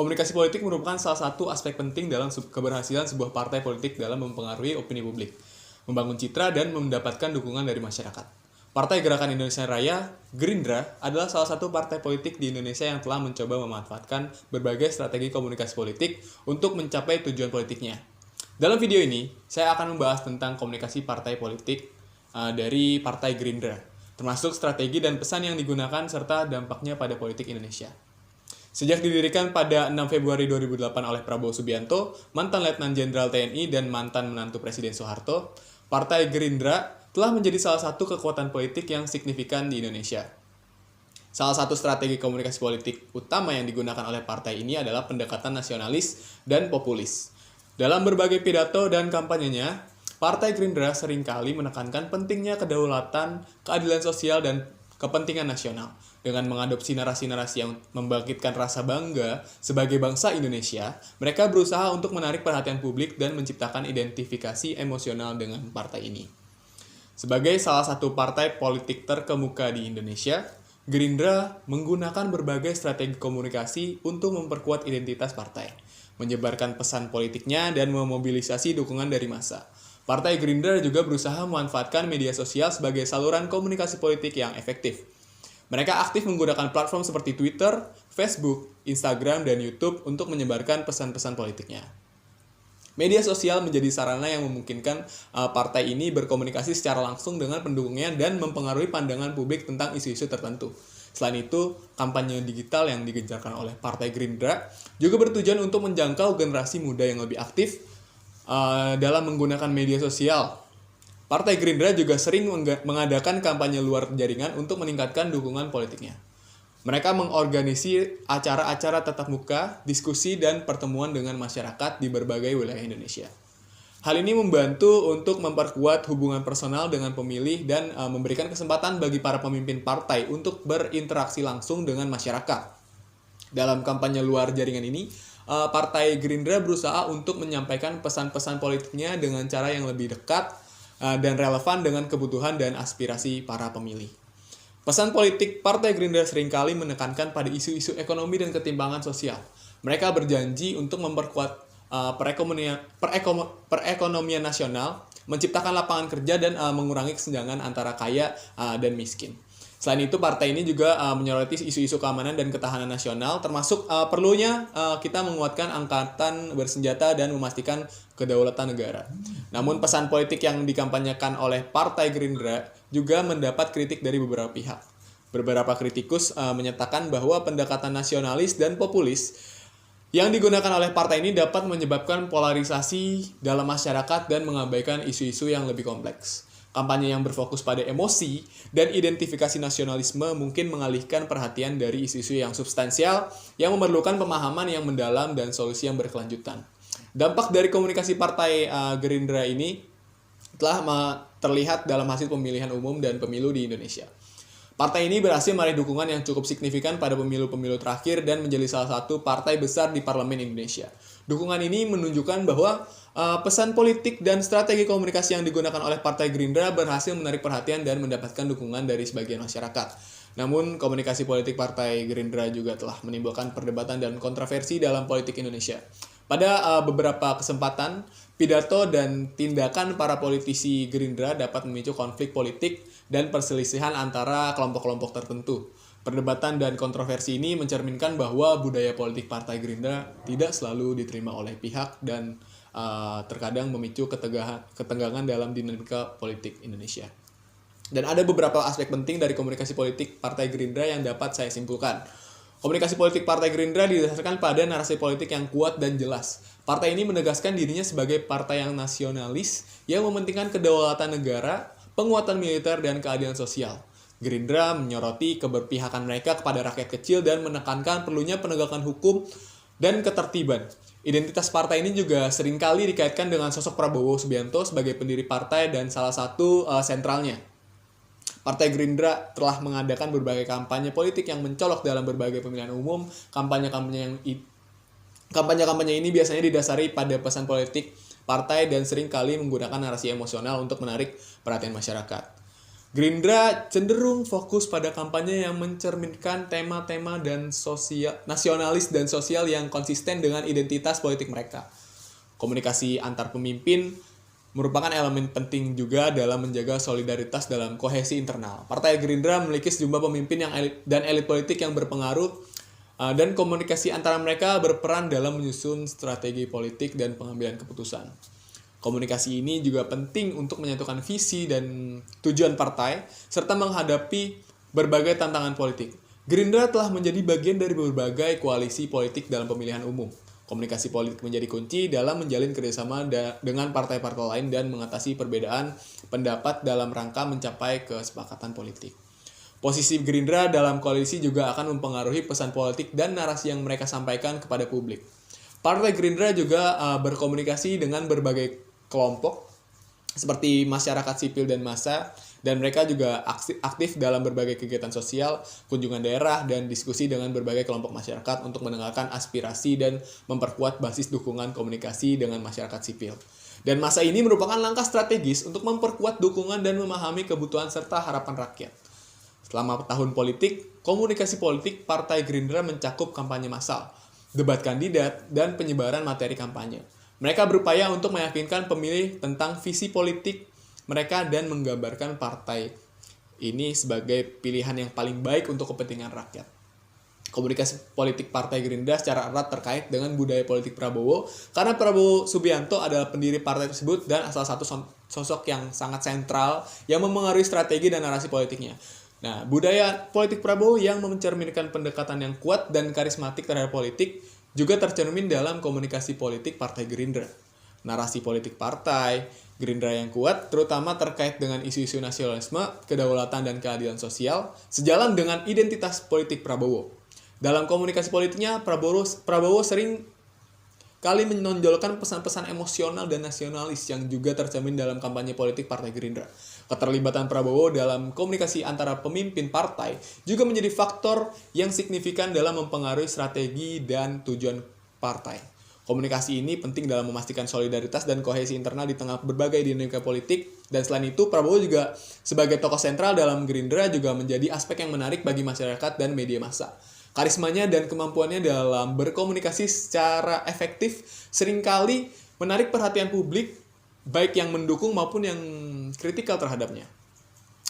Komunikasi politik merupakan salah satu aspek penting dalam keberhasilan sebuah partai politik dalam mempengaruhi opini publik, membangun citra, dan mendapatkan dukungan dari masyarakat. Partai Gerakan Indonesia Raya, Gerindra, adalah salah satu partai politik di Indonesia yang telah mencoba memanfaatkan berbagai strategi komunikasi politik untuk mencapai tujuan politiknya. Dalam video ini, saya akan membahas tentang komunikasi partai politik dari Partai Gerindra, termasuk strategi dan pesan yang digunakan serta dampaknya pada politik Indonesia. Sejak didirikan pada 6 Februari 2008 oleh Prabowo Subianto, mantan Letnan Jenderal TNI dan mantan menantu Presiden Soeharto, Partai Gerindra telah menjadi salah satu kekuatan politik yang signifikan di Indonesia. Salah satu strategi komunikasi politik utama yang digunakan oleh partai ini adalah pendekatan nasionalis dan populis. Dalam berbagai pidato dan kampanyenya, Partai Gerindra seringkali menekankan pentingnya kedaulatan, keadilan sosial, dan kepentingan nasional. Dengan mengadopsi narasi-narasi yang membangkitkan rasa bangga sebagai bangsa Indonesia, mereka berusaha untuk menarik perhatian publik dan menciptakan identifikasi emosional dengan partai ini. Sebagai salah satu partai politik terkemuka di Indonesia, Gerindra menggunakan berbagai strategi komunikasi untuk memperkuat identitas partai, menyebarkan pesan politiknya, dan memobilisasi dukungan dari massa. Partai Gerindra juga berusaha memanfaatkan media sosial sebagai saluran komunikasi politik yang efektif. Mereka aktif menggunakan platform seperti Twitter, Facebook, Instagram, dan YouTube untuk menyebarkan pesan-pesan politiknya. Media sosial menjadi sarana yang memungkinkan partai ini berkomunikasi secara langsung dengan pendukungnya dan mempengaruhi pandangan publik tentang isu-isu tertentu. Selain itu, kampanye digital yang digencarkan oleh Partai Gerindra juga bertujuan untuk menjangkau generasi muda yang lebih aktif dalam menggunakan media sosial. Partai Gerindra juga sering mengadakan kampanye luar jaringan untuk meningkatkan dukungan politiknya. Mereka mengorganisir acara-acara tatap muka, diskusi, dan pertemuan dengan masyarakat di berbagai wilayah Indonesia. Hal ini membantu untuk memperkuat hubungan personal dengan pemilih dan memberikan kesempatan bagi para pemimpin partai untuk berinteraksi langsung dengan masyarakat. Dalam kampanye luar jaringan ini, Partai Gerindra berusaha untuk menyampaikan pesan-pesan politiknya dengan cara yang lebih dekat dan relevan dengan kebutuhan dan aspirasi para pemilih. Pesan politik Partai Gerindra seringkali menekankan pada isu-isu ekonomi dan ketimpangan sosial. Mereka berjanji untuk memperkuat perekonomian nasional, menciptakan lapangan kerja, dan mengurangi kesenjangan antara kaya dan miskin. Selain itu, partai ini juga menyoroti isu-isu keamanan dan ketahanan nasional, termasuk perlunya kita menguatkan angkatan bersenjata dan memastikan kedaulatan negara. Namun, pesan politik yang dikampanyekan oleh Partai Gerindra juga mendapat kritik dari beberapa pihak. Beberapa kritikus menyatakan bahwa pendekatan nasionalis dan populis yang digunakan oleh partai ini dapat menyebabkan polarisasi dalam masyarakat dan mengabaikan isu-isu yang lebih kompleks. Kampanye yang berfokus pada emosi dan identifikasi nasionalisme mungkin mengalihkan perhatian dari isu-isu yang substansial yang memerlukan pemahaman yang mendalam dan solusi yang berkelanjutan. Dampak dari komunikasi Partai Gerindra ini telah terlihat dalam hasil pemilihan umum dan pemilu di Indonesia. Partai ini berhasil meraih dukungan yang cukup signifikan pada pemilu-pemilu terakhir dan menjadi salah satu partai besar di parlemen Indonesia. Dukungan ini menunjukkan bahwa pesan politik dan strategi komunikasi yang digunakan oleh Partai Gerindra berhasil menarik perhatian dan mendapatkan dukungan dari sebagian masyarakat. Namun, komunikasi politik Partai Gerindra juga telah menimbulkan perdebatan dan kontroversi dalam politik Indonesia. Pada beberapa kesempatan, pidato dan tindakan para politisi Gerindra dapat memicu konflik politik dan perselisihan antara kelompok-kelompok tertentu. Perdebatan dan kontroversi ini mencerminkan bahwa budaya politik Partai Gerindra tidak selalu diterima oleh pihak dan terkadang memicu ketegangan dalam dinamika politik Indonesia. Dan ada beberapa aspek penting dari komunikasi politik Partai Gerindra yang dapat saya simpulkan. Komunikasi politik Partai Gerindra didasarkan pada narasi politik yang kuat dan jelas. Partai ini menegaskan dirinya sebagai partai yang nasionalis yang mementingkan kedaulatan negara, penguatan militer, dan keadilan sosial. Gerindra menyoroti keberpihakan mereka kepada rakyat kecil dan menekankan perlunya penegakan hukum dan ketertiban. Identitas partai ini juga seringkali dikaitkan dengan sosok Prabowo Subianto sebagai pendiri partai dan salah satu sentralnya. Partai Gerindra telah mengadakan berbagai kampanye politik yang mencolok dalam berbagai pemilihan umum. Kampanye-kampanye ini biasanya didasari pada pesan politik partai dan seringkali menggunakan narasi emosional untuk menarik perhatian masyarakat. Gerindra cenderung fokus pada kampanye yang mencerminkan tema-tema dan nasionalis dan sosial yang konsisten dengan identitas politik mereka. Komunikasi antar pemimpin merupakan elemen penting juga dalam menjaga solidaritas dalam kohesi internal. Partai Gerindra memiliki sejumlah pemimpin dan elit politik yang berpengaruh, dan komunikasi antara mereka berperan dalam menyusun strategi politik dan pengambilan keputusan. Komunikasi ini juga penting untuk menyatukan visi dan tujuan partai, serta menghadapi berbagai tantangan politik. Gerindra telah menjadi bagian dari berbagai koalisi politik dalam pemilihan umum. Komunikasi politik menjadi kunci dalam menjalin kerjasama dengan partai-partai lain dan mengatasi perbedaan pendapat dalam rangka mencapai kesepakatan politik. Posisi Gerindra dalam koalisi juga akan mempengaruhi pesan politik dan narasi yang mereka sampaikan kepada publik. Partai Gerindra juga berkomunikasi dengan berbagai kelompok seperti masyarakat sipil dan massa, dan mereka juga aktif dalam berbagai kegiatan sosial, kunjungan daerah, dan diskusi dengan berbagai kelompok masyarakat untuk mendengarkan aspirasi dan memperkuat basis dukungan komunikasi dengan masyarakat sipil. Dan masa ini merupakan langkah strategis untuk memperkuat dukungan dan memahami kebutuhan serta harapan rakyat. Selama tahun politik, komunikasi politik Partai Gerindra mencakup kampanye massal, debat kandidat, dan penyebaran materi kampanye. Mereka berupaya untuk meyakinkan pemilih tentang visi politik mereka dan menggambarkan partai ini sebagai pilihan yang paling baik untuk kepentingan rakyat. Komunikasi politik Partai Gerindra secara erat terkait dengan budaya politik Prabowo, karena Prabowo Subianto adalah pendiri partai tersebut dan salah satu sosok yang sangat sentral yang memengaruhi strategi dan narasi politiknya. Nah, budaya politik Prabowo yang mencerminkan pendekatan yang kuat dan karismatik terhadap politik juga tercermin dalam komunikasi politik Partai Gerindra. Narasi politik partai Gerindra yang kuat, terutama terkait dengan isu-isu nasionalisme, kedaulatan, dan keadilan sosial, sejalan dengan identitas politik Prabowo. Dalam komunikasi politiknya, Prabowo sering kali menonjolkan pesan-pesan emosional dan nasionalis yang juga tercermin dalam kampanye politik Partai Gerindra. Keterlibatan Prabowo dalam komunikasi antara pemimpin partai juga menjadi faktor yang signifikan dalam mempengaruhi strategi dan tujuan partai. Komunikasi ini penting dalam memastikan solidaritas dan kohesi internal di tengah berbagai dinamika politik, dan selain itu Prabowo juga sebagai tokoh sentral dalam Gerindra juga menjadi aspek yang menarik bagi masyarakat dan media massa. Karismanya dan kemampuannya dalam berkomunikasi secara efektif seringkali menarik perhatian publik, baik yang mendukung maupun yang kritikal terhadapnya.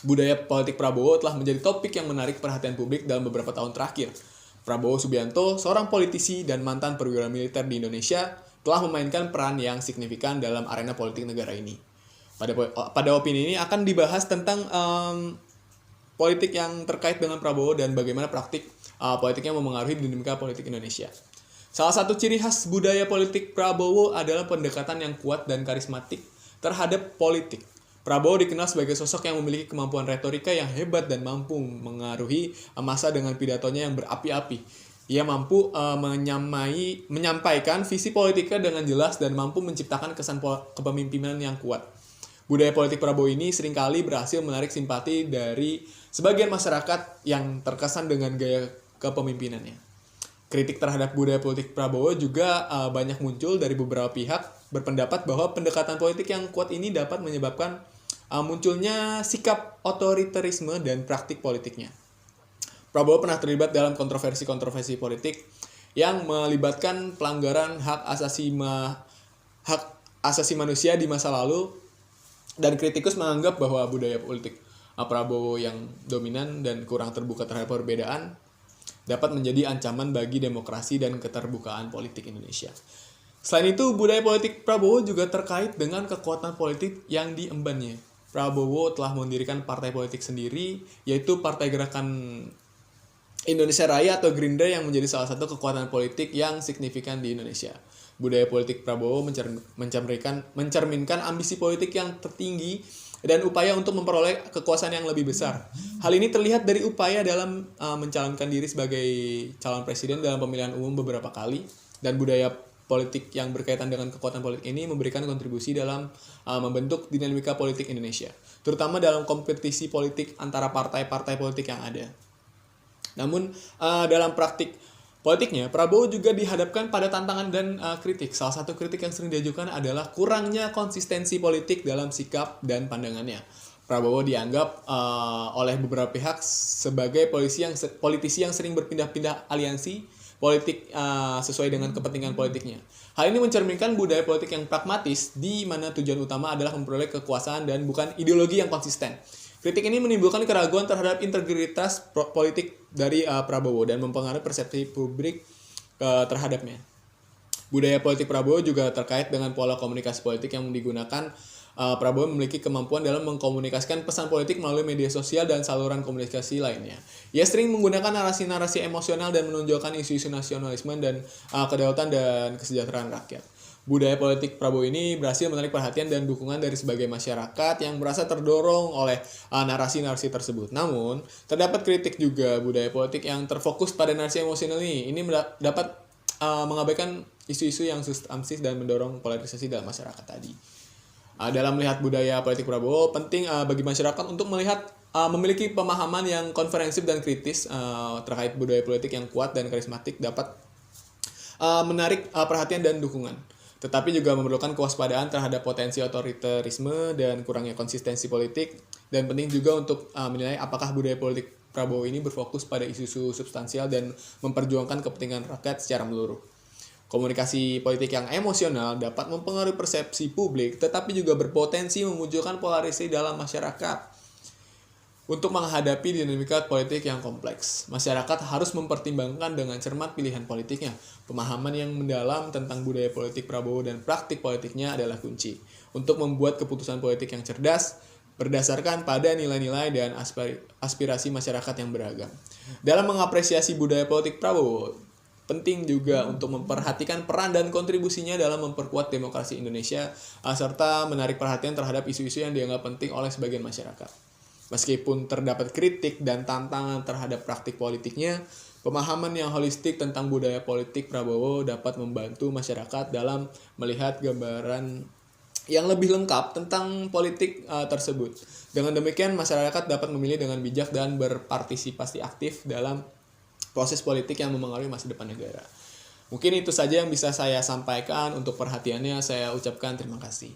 Budaya politik Prabowo telah menjadi topik yang menarik perhatian publik dalam beberapa tahun terakhir. Prabowo Subianto, seorang politisi dan mantan perwira militer di Indonesia, telah memainkan peran yang signifikan dalam arena politik negara ini. Pada opini ini akan dibahas tentang politik yang terkait dengan Prabowo dan bagaimana praktik politiknya memengaruhi dinamika politik Indonesia. Salah satu ciri khas budaya politik Prabowo adalah pendekatan yang kuat dan karismatik terhadap politik. Prabowo dikenal sebagai sosok yang memiliki kemampuan retorika yang hebat dan mampu mengaruhi massa dengan pidatonya yang berapi-api. Ia mampu menyampaikan visi politiknya dengan jelas dan mampu menciptakan kesan kepemimpinan yang kuat. Budaya politik Prabowo ini seringkali berhasil menarik simpati dari sebagian masyarakat yang terkesan dengan gaya kepemimpinannya. Kritik terhadap budaya politik Prabowo juga banyak muncul dari beberapa pihak berpendapat bahwa pendekatan politik yang kuat ini dapat menyebabkan munculnya sikap otoriterisme dan praktik politiknya. Prabowo pernah terlibat dalam kontroversi politik yang melibatkan pelanggaran hak asasi manusia di masa lalu, dan kritikus menganggap bahwa budaya politik Prabowo yang dominan dan kurang terbuka terhadap perbedaan dapat menjadi ancaman bagi demokrasi dan keterbukaan politik Indonesia. Selain itu, budaya politik Prabowo juga terkait dengan kekuatan politik yang diembannya. Prabowo telah mendirikan partai politik sendiri, yaitu Partai Gerakan Indonesia Raya atau Gerindra, yang menjadi salah satu kekuatan politik yang signifikan di Indonesia. Budaya politik Prabowo mencerminkan ambisi politik yang tertinggi dan upaya untuk memperoleh kekuasaan yang lebih besar. Hal ini terlihat dari upaya dalam mencalonkan diri sebagai calon presiden dalam pemilihan umum beberapa kali, dan budaya politik yang berkaitan dengan kekuatan politik ini memberikan kontribusi dalam membentuk dinamika politik Indonesia, terutama dalam kompetisi politik antara partai-partai politik yang ada. Namun, dalam praktik politiknya, Prabowo juga dihadapkan pada tantangan dan kritik. Salah satu kritik yang sering diajukan adalah kurangnya konsistensi politik dalam sikap dan pandangannya. Prabowo dianggap oleh beberapa pihak sebagai politisi yang sering berpindah-pindah aliansi politik sesuai dengan kepentingan politiknya. Hal ini mencerminkan budaya politik yang pragmatis di mana tujuan utama adalah memperoleh kekuasaan dan bukan ideologi yang konsisten. Kritik ini menimbulkan keraguan terhadap integritas politik dari Prabowo dan mempengaruhi persepsi publik terhadapnya. Budaya politik Prabowo juga terkait dengan pola komunikasi politik yang digunakan. Prabowo memiliki kemampuan dalam mengkomunikasikan pesan politik melalui media sosial dan saluran komunikasi lainnya. Ia sering menggunakan narasi-narasi emosional dan menonjolkan isu-isu nasionalisme dan kedaulatan dan kesejahteraan rakyat. Budaya politik Prabowo ini berhasil menarik perhatian dan dukungan dari sebagai masyarakat yang merasa terdorong oleh narasi-narasi tersebut. Namun, terdapat kritik juga budaya politik yang terfokus pada narasi emosional ini. Ini dapat mengabaikan isu-isu yang substansif dan mendorong polarisasi dalam masyarakat tadi. Dalam melihat budaya politik Prabowo, penting bagi masyarakat untuk memiliki pemahaman yang komprehensif dan kritis terkait budaya politik yang kuat dan karismatik dapat menarik perhatian dan dukungan. Tetapi juga memerlukan kewaspadaan terhadap potensi otoritarisme dan kurangnya konsistensi politik. Dan penting juga untuk menilai apakah budaya politik Prabowo ini berfokus pada isu-isu substansial dan memperjuangkan kepentingan rakyat secara menyeluruh. Komunikasi politik yang emosional dapat mempengaruhi persepsi publik, tetapi juga berpotensi memunculkan polarisasi dalam masyarakat. Untuk menghadapi dinamika politik yang kompleks, masyarakat harus mempertimbangkan dengan cermat pilihan politiknya. Pemahaman yang mendalam tentang budaya politik Prabowo dan praktik politiknya adalah kunci untuk membuat keputusan politik yang cerdas, berdasarkan pada nilai-nilai dan aspirasi masyarakat yang beragam. Dalam mengapresiasi budaya politik Prabowo, penting juga untuk memperhatikan peran dan kontribusinya dalam memperkuat demokrasi Indonesia, serta menarik perhatian terhadap isu-isu yang dianggap penting oleh sebagian masyarakat. Meskipun terdapat kritik dan tantangan terhadap praktik politiknya, pemahaman yang holistik tentang budaya politik Prabowo dapat membantu masyarakat dalam melihat gambaran yang lebih lengkap tentang politik tersebut. Dengan demikian, masyarakat dapat memilih dengan bijak dan berpartisipasi aktif dalam proses politik yang memengaruhi masa depan negara. Mungkin itu saja yang bisa saya sampaikan. Untuk perhatiannya saya ucapkan terima kasih.